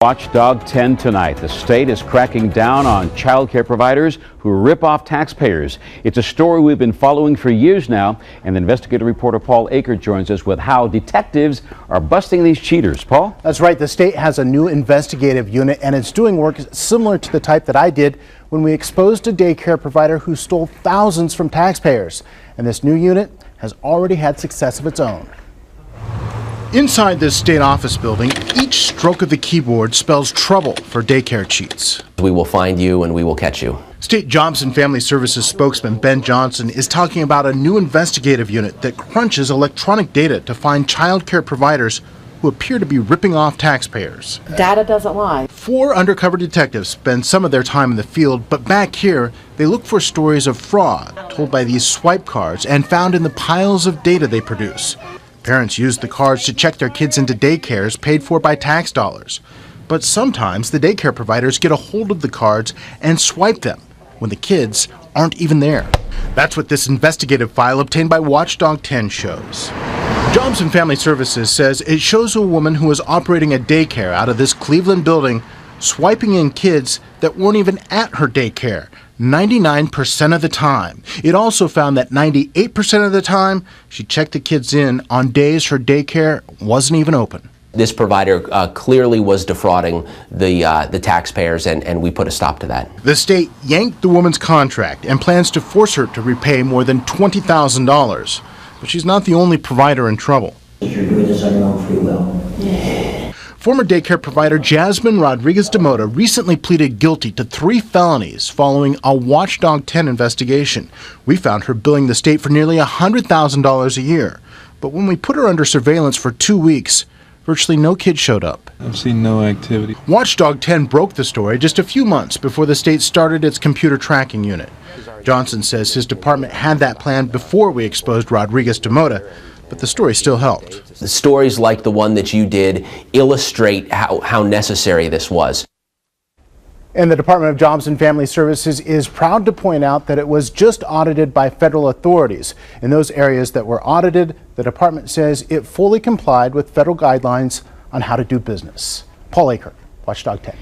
Watchdog 10 tonight. The state is cracking down on child care providers who rip off taxpayers. It's a story we've been following for years now, and investigative reporter Paul Aker joins us with how detectives are busting these cheaters. Paul? That's right. The state has a new investigative unit, and it's doing work similar to the type that I did when we exposed a daycare provider who stole thousands from taxpayers. And this new unit has already had success of its own. Inside this state office building, each stroke of the keyboard spells trouble for daycare cheats. We will find you and we will catch you. State Jobs and Family Services spokesman Ben Johnson is talking about a new investigative unit that crunches electronic data to find child care providers who appear to be ripping off taxpayers. Data doesn't lie. 4 undercover detectives spend some of their time in the field, but back here, they look for stories of fraud told by these swipe cards and found in the piles of data they produce. Parents use the cards to check their kids into daycares paid for by tax dollars. But sometimes the daycare providers get a hold of the cards and swipe them when the kids aren't even there. That's what this investigative file obtained by Watchdog 10 shows. Jobs and Family Services says it shows a woman who was operating a daycare out of this Cleveland building swiping in kids that weren't even at her daycare 99% of the time. It also found that 98% of the time she checked the kids in on days her daycare wasn't even open. This provider clearly was defrauding the taxpayers, and we put a stop to that. The state yanked the woman's contract and plans to force her to repay more than $20,000. But she's not the only provider in trouble. You're doing this on your own free will. Former daycare provider Jasmine Rodriguez DeMota recently pleaded guilty to 3 felonies following a Watchdog 10 investigation. We found her billing the state for nearly $100,000 a year. But when we put her under surveillance for 2 weeks, virtually no kid showed up. I've seen no activity. Watchdog 10 broke the story just a few months before the state started its computer tracking unit. Johnson says his department had that plan before we exposed Rodriguez DeMota, but the story still helped. The stories like the one that you did illustrate how necessary this was. And the Department of Jobs and Family Services is proud to point out that it was just audited by federal authorities. In those areas that were audited, the department says it fully complied with federal guidelines on how to do business. Paul Aker, Watchdog 10.